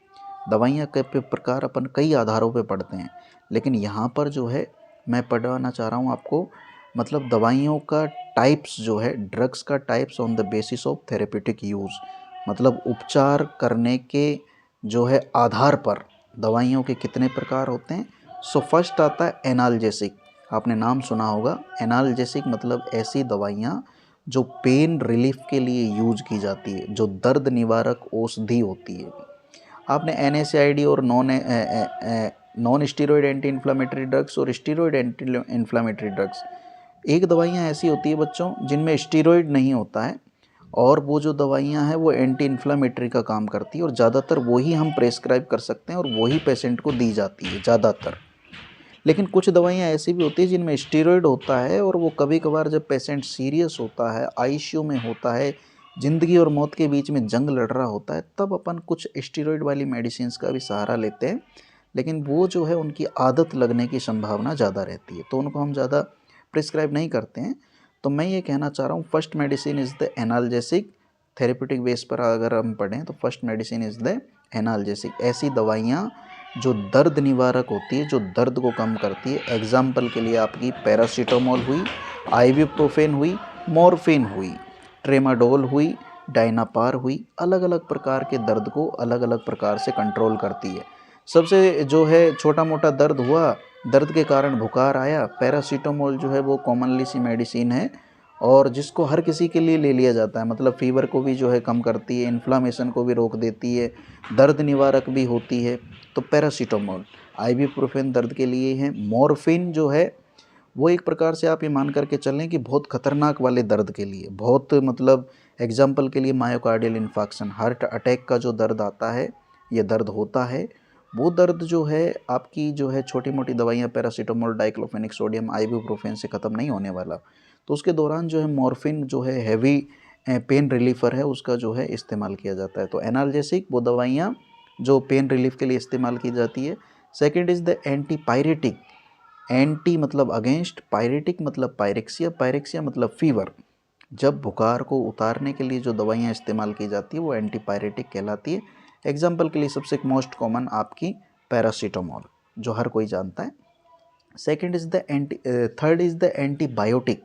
[SPEAKER 1] दवाइयाँ के प्रकार अपन कई आधारों पे पढ़ते हैं, लेकिन यहाँ पर जो है मैं पढ़ाना चाह रहा हूँ आपको, मतलब दवाइयों का टाइप्स जो है, ड्रग्स का types on the basis of therapeutic use, मतलब उपचार करने के जो है आधार पर दवाइयों के कितने प्रकार होते हैं। सो फर्स्ट आता है एनाल्जेसिक। आपने नाम सुना होगा, एनाल्जेसिक मतलब ऐसी दवाइयाँ जो पेन रिलीफ के लिए यूज की जाती है, जो दर्द निवारक औषधि होती है। आपने NSAID और non steroid anti inflammatory drugs और स्टीरॉयड एंटी इन्फ्लामेटरी ड्रग्स, एक दवाइयाँ ऐसी होती है बच्चों जिनमें स्टीरॉयड नहीं होता है, और वो जो दवाइयाँ हैं वो एंटी इन्फ्लामेटरी का काम करती है, और ज़्यादातर वही हम प्रेस्क्राइब कर सकते हैं और वही पेशेंट को दी जाती है ज़्यादातर। लेकिन कुछ दवाइयाँ ऐसी भी होती है जिनमें स्टीरॉयड होता है, और वो कभी कभार जब पेशेंट सीरियस होता है, ICU में होता है, ज़िंदगी और मौत के बीच में जंग लड़ रहा होता है, तब अपन कुछ स्टीरॉयड वाली मेडिसिन का भी सहारा लेते हैं, लेकिन वो जो है उनकी आदत लगने की संभावना ज़्यादा रहती है, तो उनको हम ज़्यादा प्रिस्क्राइब नहीं करते हैं। तो मैं ये कहना चाह रहा हूँ, first medicine is the analgesic. Therapeutic base पर अगर हम पढ़ें तो first medicine is the analgesic. ऐसी दवाइयाँ जो दर्द निवारक होती है, जो दर्द को कम करती है। एग्जाम्पल के लिए आपकी पैरासीटामोल हुई, आइबुप्रोफेन हुई, मॉर्फिन हुई, ट्रेमाडोल हुई, डायनापार हुई, अलग अलग प्रकार के दर्द को अलग अलग प्रकार से कंट्रोल करती है। सबसे जो है छोटा मोटा दर्द हुआ, दर्द के कारण बुखार आया, पैरासीटामोल जो है वो कॉमनली सी मेडिसिन है, और जिसको हर किसी के लिए ले लिया जाता है, मतलब फीवर को भी जो है कम करती है, इन्फ्लामेशन को भी रोक देती है, दर्द निवारक भी होती है। तो पैरासीटामोल, आइबुप्रोफेन दर्द के लिए है। मॉर्फिन जो है वो एक प्रकार से आप ये मान करके चलें कि बहुत खतरनाक वाले दर्द के लिए, बहुत मतलब एग्जाम्पल के लिए मायोकार्डियल इन्फार्क्शन, हार्ट अटैक का जो दर्द आता है, ये दर्द होता है, वो दर्द जो है आपकी जो है छोटी मोटी दवाइयाँ पैरासीटामोल, डाइक्लोफेनिक सोडियम, आइबुप्रोफेन से ख़त्म नहीं होने वाला। तो उसके दौरान जो है मॉर्फिन जो है हैवी पेन रिलीफर है, उसका जो है इस्तेमाल किया जाता है। तो एनाल्जेसिक वो दवाइयाँ जो पेन रिलीफ के लिए इस्तेमाल की जाती है। Second is the antipyretic. Anti मतलब अगेंस्ट, पायरेटिक मतलब पायरेक्सिया, पायरेक्सिया मतलब फीवर। जब बुखार को उतारने के लिए जो दवाइयाँ इस्तेमाल की जाती है वो एंटीपायरेटिक कहलाती है। एग्जाम्पल के लिए सबसे मोस्ट कॉमन आपकी पैरासीटामोल, जो हर कोई जानता है। Second is the third is the antibiotic.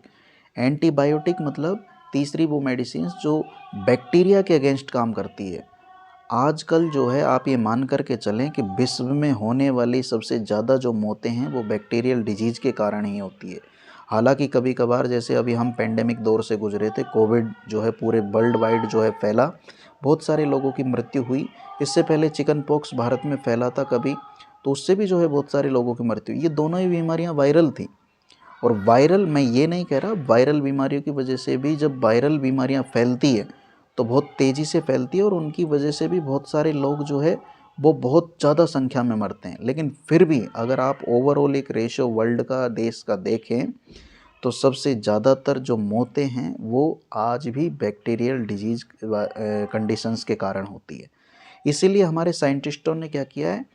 [SPEAKER 1] Antibiotic मतलब तीसरी वो मेडिसिन जो बैक्टीरिया के अगेंस्ट काम करती है। आजकल जो है आप ये मान करके चलें कि विश्व में होने वाली सबसे ज़्यादा जो मौतें हैं वो बैक्टीरियल डिजीज़ के कारण ही होती है। हालांकि कभी कभार जैसे अभी हम पेंडेमिक दौर से गुजरे थे, कोविड जो है पूरे वर्ल्ड वाइड जो है फैला, बहुत सारे लोगों की मृत्यु हुई। इससे पहले चिकन पॉक्स भारत में फैला था कभी, तो उससे भी जो है बहुत सारे लोगों की मृत्यु। ये दोनों ही बीमारियां वायरल थी। और वायरल, मैं ये नहीं कह रहा, वायरल बीमारियों की वजह से भी जब वायरल बीमारियां फैलती है तो बहुत तेज़ी से फैलती है और उनकी वजह से भी बहुत सारे लोग जो है वो बहुत ज़्यादा संख्या में मरते हैं। लेकिन फिर भी अगर आप ओवरऑल एक रेशो वर्ल्ड का, देश का देखें, तो सबसे ज़्यादातर जो मौतें हैं वो आज भी बैक्टीरियल डिजीज़ कंडीशंस के कारण होती है। इसीलिए हमारे साइंटिस्टों ने क्या किया है,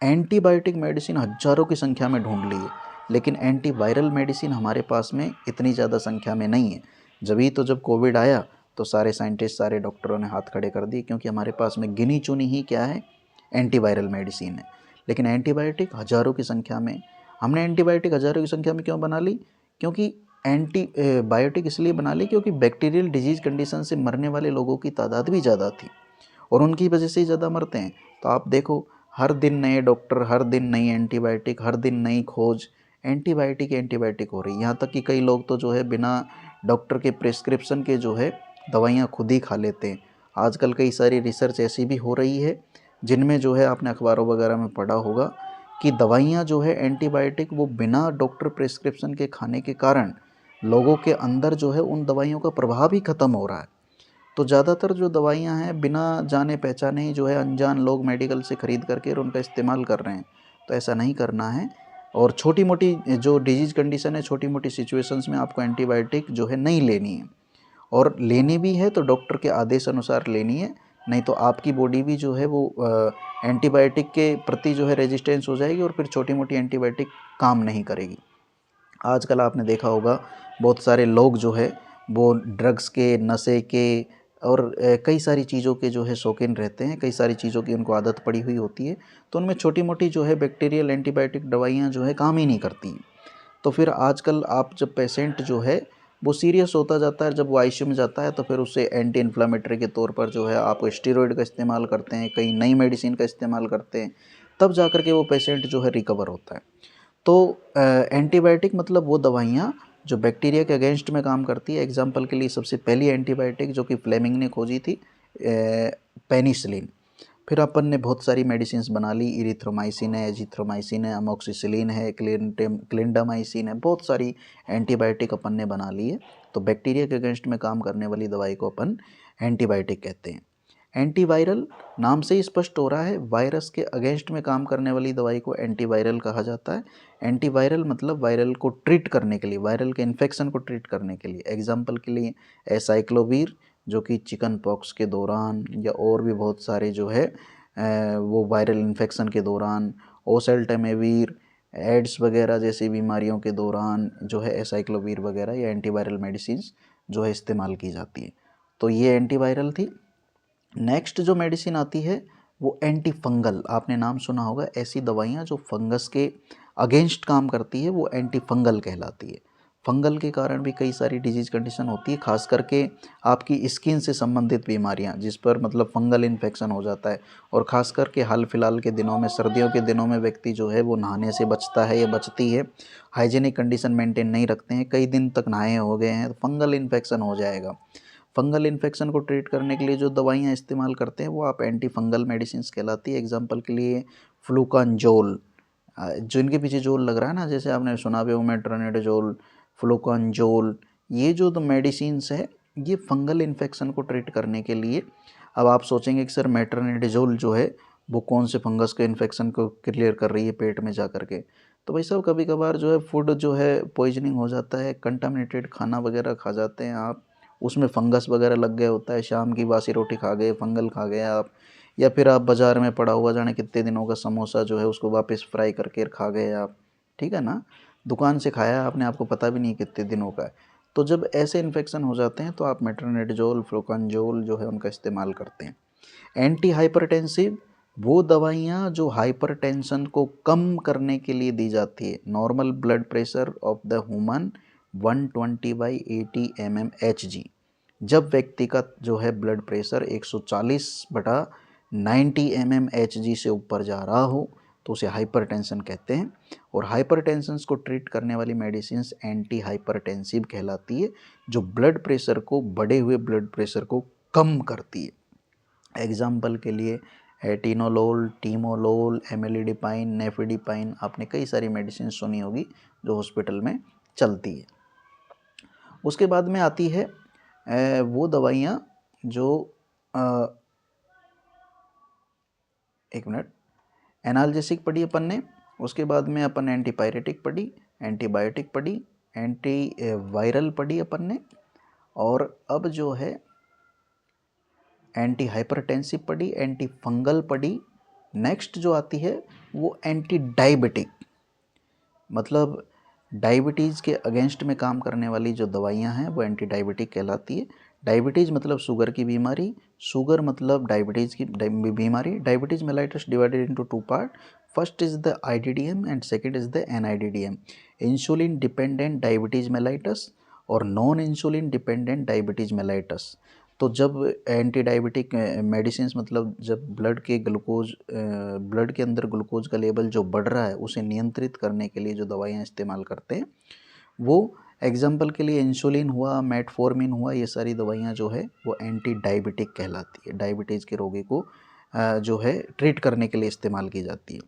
[SPEAKER 1] एंटीबायोटिक मेडिसिन हज़ारों की संख्या में ढूंढ ली है, लेकिन एंटीवायरल मेडिसिन हमारे पास में इतनी ज़्यादा संख्या में नहीं है। जब कोविड आया तो सारे साइंटिस्ट, सारे डॉक्टरों ने हाथ खड़े कर दिए, क्योंकि हमारे पास में गिनी चुनी ही क्या है, एंटीवायरल मेडिसिन है। लेकिन एंटीबायोटिक हज़ारों की संख्या में, हमने एंटीबायोटिक हज़ारों की संख्या में क्यों बना ली? क्योंकि बायोटिक इसलिए बना ली क्योंकि बैक्टीरियल डिजीज़ कंडीशन से मरने वाले लोगों की तादाद भी ज़्यादा थी और उनकी वजह से ही ज़्यादा मरते हैं। तो आप देखो, हर दिन नए डॉक्टर, हर दिन नई एंटीबायोटिक, हर दिन नई खोज, एंटीबायोटिक हो रही है। यहाँ तक कि कई लोग तो जो है बिना डॉक्टर के प्रिस्क्रिप्शन के जो है दवाइयाँ खुद ही खा लेते हैं। आजकल कई सारी रिसर्च ऐसी भी हो रही है जिनमें जो है आपने अखबारों वगैरह में पढ़ा होगा कि दवाइयाँ जो है एंटीबायोटिक वो बिना डॉक्टर प्रिस्क्रिप्शन के खाने के कारण लोगों के अंदर जो है उन दवाइयों का प्रभाव ही ख़त्म हो रहा है। तो ज़्यादातर जो दवाइयाँ हैं बिना जाने पहचाने ही जो है अनजान लोग मेडिकल से ख़रीद करके और उनका इस्तेमाल कर रहे हैं। तो ऐसा नहीं करना है। और छोटी मोटी जो डिजीज़ कंडीशन है, छोटी मोटी सिचुएशंस में आपको एंटीबायोटिक जो है नहीं लेनी है, और लेनी भी है तो डॉक्टर के आदेश अनुसार लेनी है, नहीं तो आपकी बॉडी भी जो है वो एंटीबायोटिक के प्रति जो है रेजिस्टेंस हो जाएगी और फिर छोटी मोटी एंटीबायोटिक काम नहीं करेगी। आजकल आपने देखा होगा बहुत सारे लोग जो है वो ड्रग्स के, नशे के और कई सारी चीज़ों के जो है शौकीन रहते हैं, कई सारी चीज़ों की उनको आदत पड़ी हुई होती है, तो उनमें छोटी मोटी जो है बैक्टीरियल एंटीबायोटिक दवाइयाँ जो है काम ही नहीं करती। तो फिर आजकल आप जब पेशेंट जो है वो सीरियस होता जाता है, जब वो आईसीयू में जाता है, तो फिर उससे एंटी इन्फ्लामेटरी के तौर पर जो है आप स्टेरॉइड का इस्तेमाल करते हैं, कई नई मेडिसिन का इस्तेमाल करते हैं, तब जा कर के वो पेशेंट जो है रिकवर होता है। तो एंटीबायोटिक मतलब वो दवाइयाँ जो बैक्टीरिया के अगेंस्ट में काम करती है। एग्जाम्पल के लिए सबसे पहली एंटीबायोटिक जो कि फ्लेमिंग ने खोजी थी, पेनिसिलिन। फिर अपन ने बहुत सारी मेडिसिन बना ली, इरिथ्रोमाइसिन है, एजिथ्रोमाइसिन है, अमोक्सिसिलिन है, क्लिंडामाइसिन है, बहुत सारी एंटीबायोटिक अपन ने बना ली है। तो बैक्टीरिया के अगेंस्ट में काम करने वाली दवाई को अपन एंटीबायोटिक कहते हैं। एंटीवायरल नाम से ही स्पष्ट हो रहा है, वायरस के अगेंस्ट में काम करने वाली दवाई को एंटीवायरल कहा जाता है। एंटीवायरल मतलब वायरल को ट्रीट करने के लिए, वायरल के इन्फेक्शन को ट्रीट करने के लिए। एग्जाम्पल के लिए एसाइक्लोवीर जो कि चिकन पॉक्स के दौरान या और भी बहुत सारे जो है वो वायरल इन्फेक्शन के दौरान, ओसेल्टामेविर, एड्स वगैरह जैसी बीमारियों के दौरान जो है एसाइक्लोवीर वगैरह या एंटीवायरल मेडिसिन जो है इस्तेमाल की जाती है। तो ये एंटीवायरल थी। नेक्स्ट जो मेडिसिन आती है वो एंटी फंगल, आपने नाम सुना होगा, ऐसी दवाइयाँ जो फंगस के अगेंस्ट काम करती है वो एंटी फंगल कहलाती है। फंगल के कारण भी कई सारी डिजीज़ कंडीशन होती है, खास करके आपकी स्किन से संबंधित बीमारियां जिस पर मतलब फंगल इन्फेक्शन हो जाता है। और ख़ास करके हाल फिलहाल के दिनों में, सर्दियों के दिनों में व्यक्ति जो है वो नहाने से बचता है या बचती है, हाइजीनिक कंडीशन मेंटेन नहीं रखते हैं, कई दिन तक नहाए हो गए हैं, तो फंगल इन्फेक्शन हो जाएगा। फंगल इन्फेक्शन को ट्रीट करने के लिए जो दवाइयाँ इस्तेमाल करते हैं वो आप एंटी फंगल मेडिसिन कहलाती है। एग्जाम्पल के लिए फ्लूकानजोल, जो इनके पीछे जोल लग रहा है ना, जैसे आपने सुना भी हो मेट्रोनिडाजोल, फ्लूकानजोल, ये जो मेडिसिन्स है ये फंगल इन्फेक्शन को ट्रीट करने के लिए। अब आप सोचेंगे कि सर मेट्रोनिडाजोल जो है वो कौन से फंगस के इन्फेक्शन को क्लियर कर रही है पेट में जा कर के? तो भाई साहब कभी कभार जो है फूड जो है पॉइजनिंग हो जाता है, कंटामिनेटेड खाना वगैरह खा जाते हैं आप, उसमें फंगस वगैरह लग गया होता है, शाम की बासी रोटी खा गए, फंगल खा गए आप, या फिर आप बाज़ार में पड़ा हुआ जाने कितने दिनों का समोसा जो है उसको वापस फ्राई करके खा गए आप, ठीक है ना, दुकान से खाया आपने, आपको पता भी नहीं कितने दिनों का है। तो जब ऐसे इन्फेक्शन हो जाते हैं तो आप मेट्रोनिडाजोल, फ्लूकानजोल जो है उनका इस्तेमाल करते हैं। एंटी हाइपरटेंसिव वो दवाइयाँ जो हाइपरटेंशन को कम करने के लिए दी जाती है। Normal blood pressure of the human 120/80 mmHg। जब व्यक्ति का जो है ब्लड प्रेशर 140/90 mmHg से ऊपर जा रहा हो तो उसे हाइपरटेंशन कहते हैं। और हाइपरटेंशन को ट्रीट करने वाली मेडिसिन एंटी हाइपरटेंसिव कहलाती है, जो ब्लड प्रेशर को, बढ़े हुए ब्लड प्रेशर को कम करती है। एग्जाम्पल के लिए एटिनोलोल, टीमोलोल, एमिलिडिपाइन, नेफिडिपाइन, आपने कई सारी मेडिसिन सुनी होगी जो हॉस्पिटल में चलती है। उसके बाद में आती है वो दवाइयाँ जो एक मिनट, एनाल्जेसिक पढ़ी अपन ने, उसके बाद में अपन एंटीपायरेटिक पढ़ी, एंटीबायोटिक पढ़ी, एंटी वायरल पढ़ी अपन ने, और अब जो है एंटी हाइपरटेंसिव पढ़ी, एंटी फंगल पढ़ी। नेक्स्ट जो आती है वो एंटी डायबिटिक, मतलब डायबिटीज़ के अगेंस्ट में काम करने वाली जो दवाइयाँ हैं वो एंटी डायबिटिक कहलाती है। डायबिटीज़ मतलब शुगर की बीमारी, शुगर मतलब डायबिटीज़ की बीमारी। Diabetes mellitus divided into two part, first is the IDDM and second is the NIDDM. Insulin dependent diabetes mellitus और non insulin dependent diabetes mellitus. तो जब एंटी डायबिटिक मेडिसिन मतलब जब ब्लड के अंदर ग्लूकोज का लेवल जो बढ़ रहा है उसे नियंत्रित करने के लिए जो दवाइयाँ इस्तेमाल करते हैं, वो एग्जाम्पल के लिए इंसुलिन हुआ, मेटफॉर्मिन हुआ, ये सारी दवाइयाँ जो है वो एंटी डायबिटिक कहलाती है। डायबिटीज़ के रोगी को जो है ट्रीट करने के लिए इस्तेमाल की जाती है।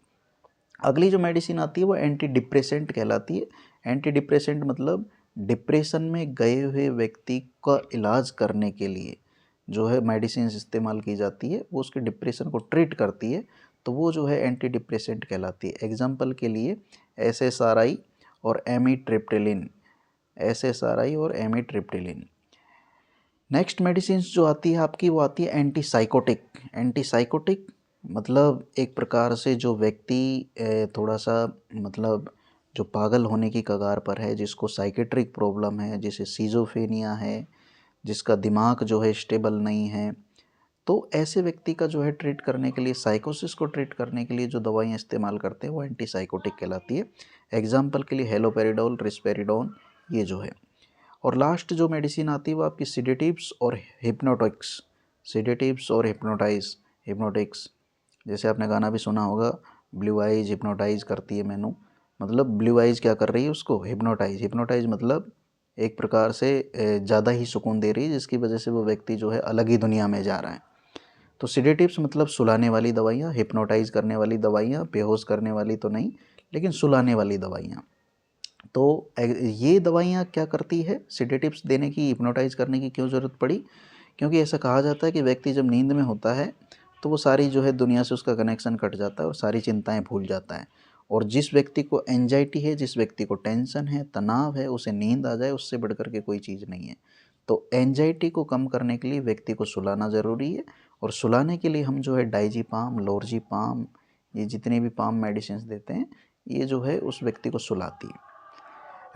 [SPEAKER 1] अगली जो मेडिसिन आती है वो एंटी डिप्रेसेंट कहलाती है। एंटी डिप्रेसेंट मतलब डिप्रेशन में गए हुए व्यक्ति का इलाज करने के लिए जो है मेडिसिन इस्तेमाल की जाती है, वो उसके डिप्रेशन को ट्रीट करती है, तो वो जो है एंटी डिप्रेसेंट कहलाती है। एग्जाम्पल के लिए SSRI और एमिट्रिप्टिलिन, SSRI और एमिट्रिप्टिलिन। नेक्स्ट मेडिसिन जो आती है आपकी वो आती है एंटीसाइकोटिक। एंटीसाइकोटिक मतलब एक प्रकार से जो व्यक्ति थोड़ा सा मतलब जो पागल होने की कगार पर है, जिसको साइकेट्रिक प्रॉब्लम है, जिसे सीजोफेनिया है, जिसका दिमाग जो है स्टेबल नहीं है, तो ऐसे व्यक्ति का जो है ट्रीट करने के लिए, साइकोसिस को ट्रीट करने के लिए जो दवाइयाँ इस्तेमाल करते हैं वो एंटीसाइकोटिक कहलाती है। एग्जाम्पल के लिए हेलोपेरिडोल, रिस्पेरिडोन, ये जो है। और लास्ट जो मेडिसिन आती है वो आपकी सिडेटिव्स और हिप्नोटिक्स। सिडेटिव्स और हिप्नोटिक्स, जैसे आपने गाना भी सुना होगा, ब्लू आइज हिप्नोटाइज करती है मैनू, मतलब ब्लू आइज क्या कर रही है उसको, हिप्नोटाइज। हिप्नोटाइज मतलब एक प्रकार से ज़्यादा ही सुकून दे रही है, जिसकी वजह से वो व्यक्ति जो है अलग ही दुनिया में जा रहा है। तो सिडेटिव्स मतलब सुलाने वाली दवाइयाँ, हिप्नोटाइज करने वाली दवाइयाँ, बेहोश करने वाली तो नहीं लेकिन सुलाने वाली दवाइयाँ। तो ये दवाइयाँ क्या करती है, सिडेटिव्स देने की, हिप्नोटाइज करने की क्यों ज़रूरत पड़ी? क्योंकि ऐसा कहा जाता है कि व्यक्ति जब नींद में होता है तो वो सारी जो है दुनिया से उसका कनेक्शन कट जाता है और सारी चिंताएं भूल जाता है। और जिस व्यक्ति को एंजाइटी है, जिस व्यक्ति को टेंशन है, तनाव है, उसे नींद आ जाए, उससे बढ़कर के कोई चीज़ नहीं है। तो एंजाइटी को कम करने के लिए व्यक्ति को सुलाना ज़रूरी है, और सुलाने के लिए हम जो है डाइजीपाम, लोरजीपाम, ये जितने भी पाम मेडिसिन देते हैं, ये जो है उस व्यक्ति को सुलाती है।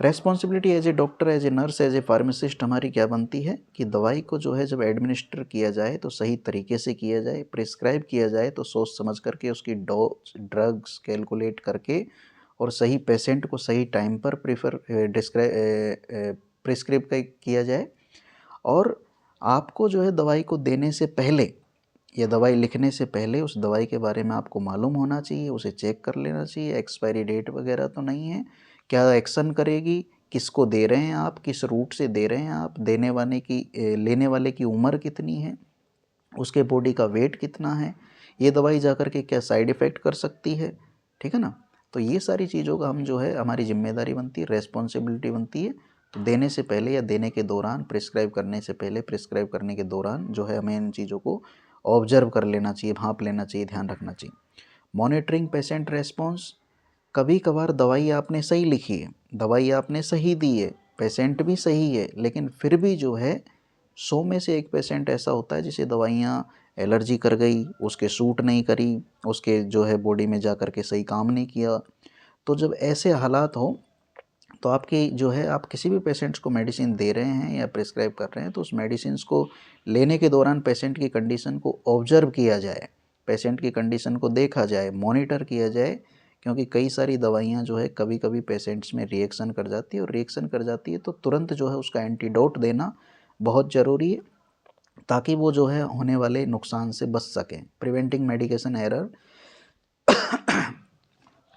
[SPEAKER 1] Responsibility as a doctor, as a nurse, as a pharmacist हमारी क्या बनती है कि दवाई को जो है जब एडमिनिस्टर किया जाए तो सही तरीके से किया जाए, प्रिस्क्राइब किया जाए तो सोच समझ करके उसकी डोज, ड्रग्स कैलकुलेट करके और सही पेशेंट को सही टाइम पर प्रिस्क्राइब किया जाए। और आपको जो है दवाई को देने से पहले या दवाई लिखने से पहले उस दवाई के बारे में आपको मालूम होना चाहिए, उसे चेक कर लेना चाहिए, एक्सपायरी डेट वगैरह तो नहीं है, क्या एक्शन करेगी, किसको दे रहे हैं आप, किस रूट से दे रहे हैं आप, लेने वाले की उम्र कितनी है, उसके बॉडी का वेट कितना है, ये दवाई जाकर के क्या साइड इफ़ेक्ट कर सकती है, ठीक है ना। तो ये सारी चीज़ों का हम जो है हमारी जिम्मेदारी बनती है, रेस्पॉन्सिबिलिटी बनती है। तो देने से पहले या देने के दौरान, प्रिस्क्राइब करने से पहले, प्रिस्क्राइब करने के दौरान जो है हमें इन चीज़ों को ऑब्जर्व कर लेना चाहिए, भांप लेना चाहिए, ध्यान रखना चाहिए। मॉनिटरिंग पेशेंट रेस्पॉन्स, कभी कभार दवाई आपने सही लिखी है, दवाई आपने सही दी है, पेशेंट भी सही है, लेकिन फिर भी जो है 100 में से एक पेशेंट ऐसा होता है जिसे दवाइयाँ एलर्जी कर गई, उसके सूट नहीं करी, उसके जो है बॉडी में जा कर के सही काम नहीं किया। तो जब ऐसे हालात हो तो आपकी जो है, आप किसी भी पेशेंट्स को मेडिसिन दे रहे हैं या प्रिस्क्राइब कर रहे हैं तो उस मेडिसिन को लेने के दौरान पेशेंट की कंडीशन को ऑब्जर्व किया जाए, पेशेंट की कंडीशन को देखा जाए, मॉनिटर किया जाए। क्योंकि कई सारी दवाइयाँ जो है कभी कभी पेशेंट्स में रिएक्शन कर जाती है, और रिएक्शन कर जाती है तो तुरंत जो है उसका एंटीडोट देना बहुत ज़रूरी है, ताकि वो जो है होने वाले नुकसान से बच सकें। प्रिवेंटिंग मेडिकेशन एरर,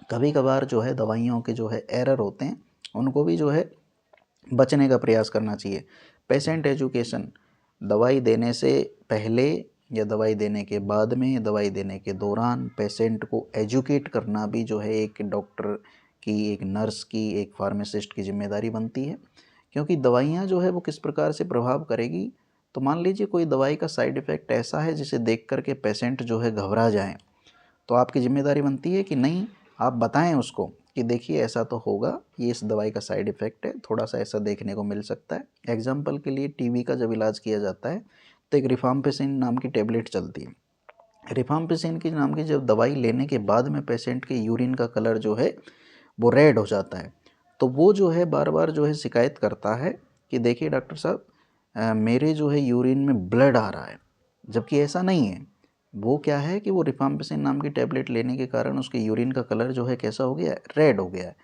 [SPEAKER 1] कभी कभार जो है दवाइयों के जो है एरर होते हैं, उनको भी जो है बचने का प्रयास करना चाहिए। पेशेंट एजुकेशन, दवाई देने से पहले या दवाई देने के बाद में, दवाई देने के दौरान पेशेंट को एजुकेट करना भी जो है एक डॉक्टर की, एक नर्स की, एक फार्मासिस्ट की जिम्मेदारी बनती है। क्योंकि दवाइयाँ जो है वो किस प्रकार से प्रभाव करेगी, तो मान लीजिए कोई दवाई का साइड इफ़ेक्ट ऐसा है जिसे देख कर के पेशेंट जो है घबरा जाए, तो आपकी जिम्मेदारी बनती है कि नहीं, आप बताएं उसको कि देखिए ऐसा तो होगा, ये इस दवाई का साइड इफ़ेक्ट है, थोड़ा सा ऐसा देखने को मिल सकता है। एग्जाम्पल के लिए टीबी का जब इलाज किया जाता है तो एक रिफाम्पिसिन नाम की टेबलेट चलती है। रिफाम्पिसिन की नाम की जब दवाई लेने के बाद में पेशेंट के यूरिन का कलर जो है वो रेड हो जाता है, तो वो जो है बार बार जो है शिकायत करता है कि देखिए डॉक्टर साहब, मेरे जो है यूरिन में ब्लड आ रहा है, जबकि ऐसा नहीं है। वो क्या है कि वो रिफाम्पिसिन नाम की टेबलेट लेने के कारण उसके यूरिन का कलर जो है कैसा हो गया है, रेड हो गया है।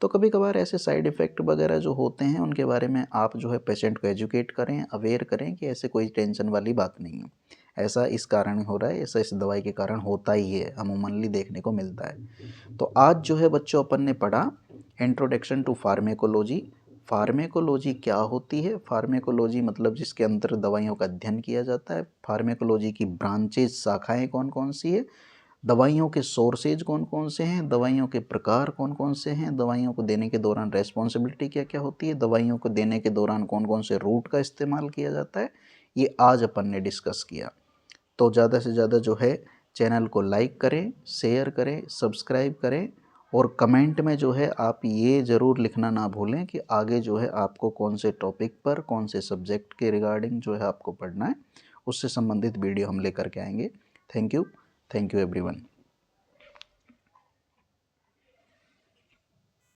[SPEAKER 1] तो कभी कभार ऐसे साइड इफ़ेक्ट वगैरह जो होते हैं उनके बारे में आप जो है पेशेंट को एजुकेट करें, अवेयर करें कि ऐसे कोई टेंशन वाली बात नहीं है, ऐसा इस कारण हो रहा है, ऐसा इस दवाई के कारण होता ही है, अमूमनली देखने को मिलता है। तो आज जो है बच्चों अपन ने पढ़ा इंट्रोडक्शन टू फार्मेकोलॉजी। फार्मेकोलॉजी क्या होती है? फार्मेकोलॉजी मतलब जिसके अंदर दवाइयों का अध्ययन किया जाता है। फार्मेकोलॉजी की ब्रांचेज, शाखाएं कौन कौन सी है, दवाइयों के सोर्सेज कौन कौन से हैं, दवाइयों के प्रकार कौन कौन से हैं, दवाइयों को देने के दौरान रेस्पॉन्सिबिलिटी क्या क्या होती है, दवाइयों को देने के दौरान कौन कौन से रूट का इस्तेमाल किया जाता है, ये आज अपन ने डिस्कस किया। तो ज़्यादा से ज़्यादा जो है चैनल को लाइक करें, शेयर करें, सब्सक्राइब करें, और कमेंट में जो है आप ये ज़रूर लिखना ना भूलें कि आगे जो है आपको कौन से टॉपिक पर, कौन से सब्जेक्ट के रिगार्डिंग जो है आपको पढ़ना है, उससे संबंधित वीडियो हम लेकर के आएंगे। Thank you everyone.